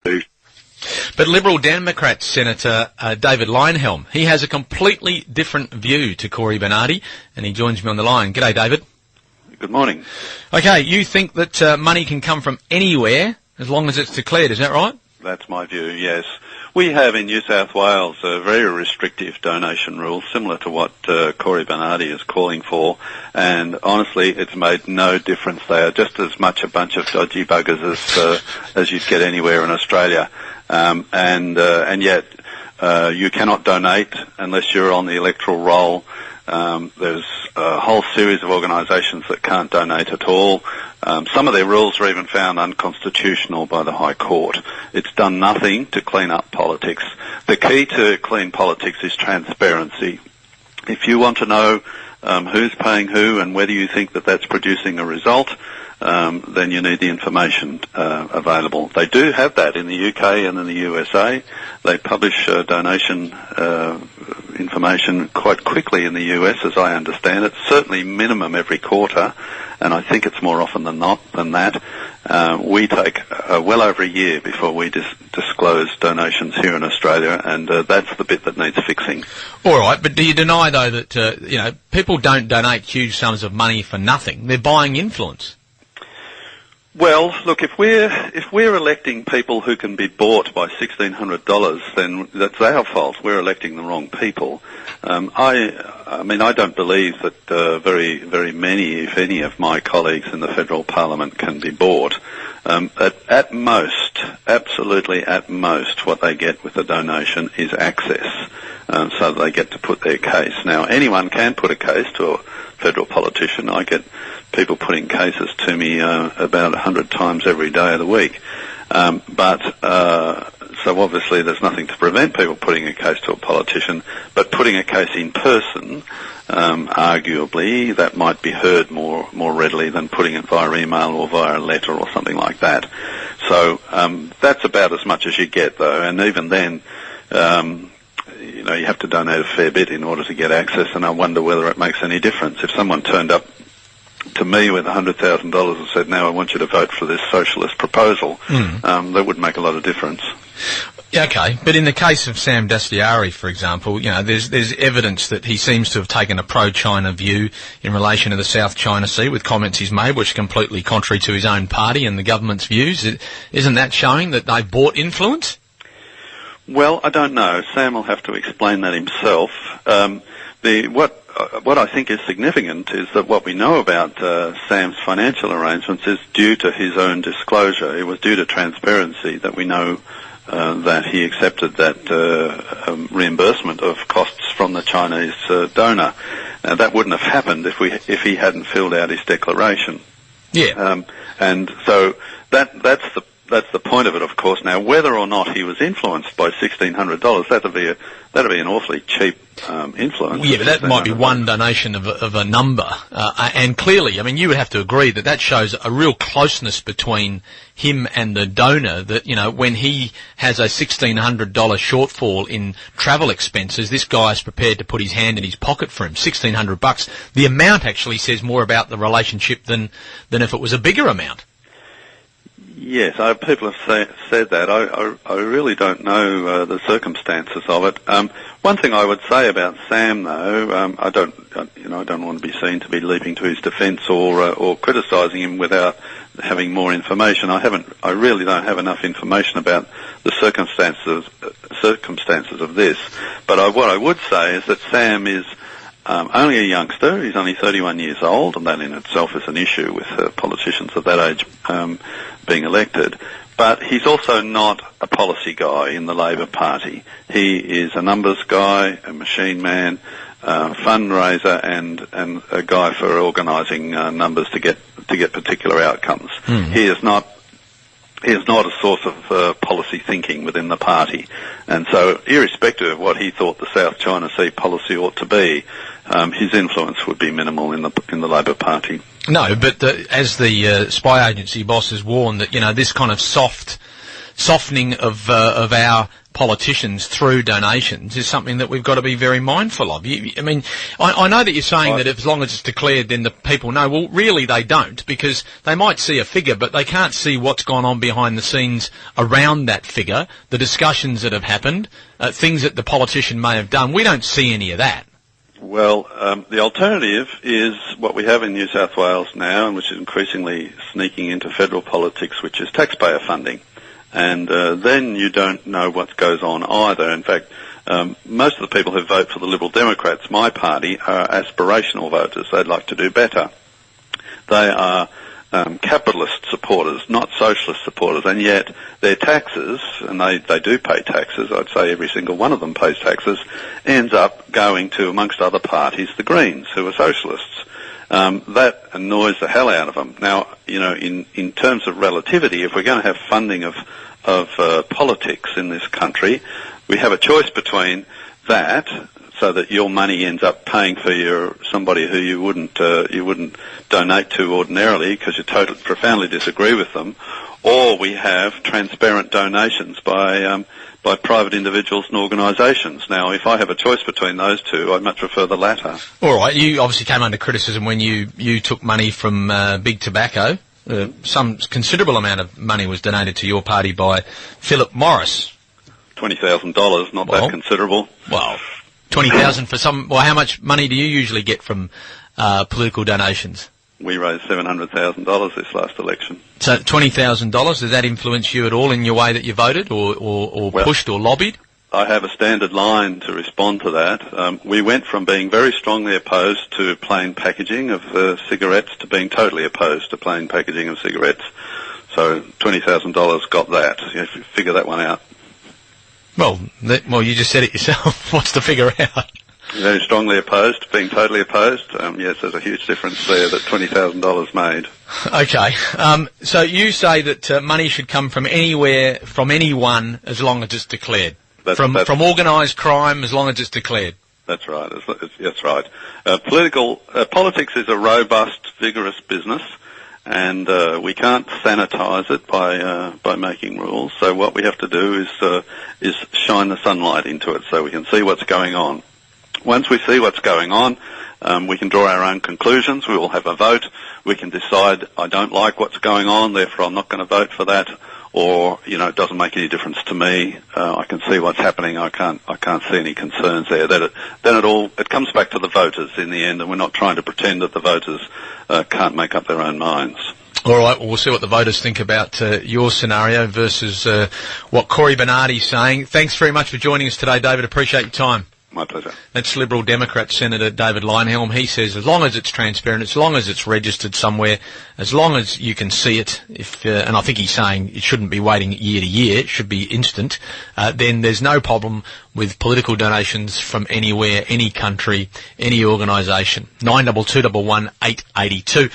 But Liberal Democrat Senator David Leyonhjelm, he has a completely different view to Cory Bernardi, and he joins me on the line. G'day, David. Good morning. Okay, you think that money can come from anywhere as long as it's declared, is that right? That's my view, yes. We have in New South Wales a very restrictive donation rule, similar to what Cory Bernardi is calling for, and honestly, it's made no difference. They are just as much a bunch of dodgy buggers as you'd get anywhere in Australia, and yet you cannot donate unless you're on the electoral roll. There's a whole series of organisations that can't donate at all. Some of their rules are even found unconstitutional by the High Court. It's done nothing to clean up politics. The key to clean politics is transparency. If you want to know who's paying who and whether you think that that's producing a result, then you need the information available. They do have that in the UK and in the USA. They publish donation information quite quickly in the US, as I understand it, certainly minimum every quarter, and I think it's more often than not than that. We take well over a year before we disclose donations here in Australia, and that's the bit that needs fixing. All right, but do you deny, though, that people don't donate huge sums of money for nothing? They're buying influence. Well, look, if we're electing people who can be bought by $1,600, then that's our fault. We're electing the wrong people. I mean, I don't believe that very many, if any, of my colleagues in the federal parliament can be bought. At most, absolutely at most, what they get with a donation is access, so that they get to put their case. Now, anyone can put a case to a federal politician. I get people putting cases to me about 100 times every day of the week. So obviously there's nothing to prevent people putting a case to a politician, but putting a case in person, arguably, that might be heard more readily than putting it via email or via a letter or something like that. So that's about as much as you get, though, and even then, you have to donate a fair bit in order to get access, and I wonder whether it makes any difference. If someone turned up to me with $100,000 and said, now I want you to vote for this socialist proposal, that would make a lot of difference. Yeah, okay, but in the case of Sam Dastyari, for example, there's evidence that he seems to have taken a pro-China view in relation to the South China Sea with comments he's made, which are completely contrary to his own party and the government's views. Isn't that showing that they bought influence? Well, I don't know. Sam will have to explain that himself. What I think is significant is that what we know about Sam's financial arrangements is due to his own disclosure. It was due to transparency that we know that he accepted that reimbursement of costs from the Chinese donor. That wouldn't have happened if he hadn't filled out his declaration. Yeah. And so that's the point of it, of course. Now, whether or not he was influenced by $1,600, that'd be an awfully cheap influence. Yeah, but that might be one donation of a number. And clearly, I mean, you would have to agree that shows a real closeness between him and the donor, that, when he has a $1,600 shortfall in travel expenses, this guy is prepared to put his hand in his pocket for him. $1,600. The amount actually says more about the relationship than if it was a bigger amount. Yes, people have said that. I really don't know the circumstances of it. One thing I would say about Sam, though, I don't want to be seen to be leaping to his defence or criticising him without having more information. I really don't have enough information about the circumstances of this. But what I would say is that Sam is only a youngster. He's only 31 years old, and that in itself is an issue with politicians of that age being elected. But he's also not a policy guy in the Labor Party. He is a numbers guy, a machine man, fundraiser, and a guy for organising numbers to get particular outcomes. He is not a source of policy thinking within the party, and so irrespective of what he thought the South China Sea policy ought to be, his influence would be minimal in the Labor Party. No, but as the spy agency boss has warned, that this kind of soft softening of our politicians through donations is something that we've got to be very mindful of. I know that you're saying that as long as it's declared, then the people know. Well, really they don't, because they might see a figure, but they can't see what's gone on behind the scenes around that figure, the discussions that have happened, things that the politician may have done. We don't see any of that. Well, the alternative is what we have in New South Wales now, and which is increasingly sneaking into federal politics, which is taxpayer funding. And then you don't know what goes on either. In fact, most of the people who vote for the Liberal Democrats, my party, are aspirational voters. They'd like to do better. They are capitalist supporters, not socialist supporters, and yet their taxes, and they do pay taxes, I'd say every single one of them pays taxes, ends up going to, amongst other parties, the Greens, who are socialists. That annoys the hell out of them. Now, in terms of relativity, if we're going to have funding of politics in this country, we have a choice between that, so that your money ends up paying for somebody who you wouldn't donate to ordinarily because you profoundly disagree with them, or we have transparent donations by private individuals and organisations. Now, if I have a choice between those two, I'd much prefer the latter. All right, you obviously came under criticism when you took money from Big Tobacco. Some considerable amount of money was donated to your party by Philip Morris. $20,000, not that considerable. Well, 20,000 for some. Well, how much money do you usually get from political donations? We raised $700,000 this last election. So $20,000, does that influence you at all in your way that you voted or pushed or lobbied? I have a standard line to respond to that. We went from being very strongly opposed to plain packaging of cigarettes to being totally opposed to plain packaging of cigarettes. So $20,000 got that. You have to figure that one out. Well, you just said it yourself. What's to figure out? Very strongly opposed, being totally opposed. Yes, there's a huge difference there that $20,000 made. Okay. So you say that money should come from anywhere, from anyone, as long as it's declared. From organised crime, as long as it's declared. That's right. That's right. Politics is a robust, vigorous business, and we can't sanitise it by making rules. So what we have to do is shine the sunlight into it so we can see what's going on. Once we see what's going on, we can draw our own conclusions. We will have a vote. We can decide, I don't like what's going on, therefore I'm not going to vote for that. Or, it doesn't make any difference to me. I can see what's happening. I can't see any concerns there. Then it comes back to the voters in the end, and we're not trying to pretend that the voters can't make up their own minds. All right, well, we'll see what the voters think about your scenario versus what Cory Bernardi's saying. Thanks very much for joining us today, David. Appreciate your time. My pleasure. That's Liberal Democrat Senator David Leyonhjelm. He says as long as it's transparent, as long as it's registered somewhere, as long as you can see it, and I think he's saying it shouldn't be waiting year to year, it should be instant, then there's no problem with political donations from anywhere, any country, any organisation. 9221 882.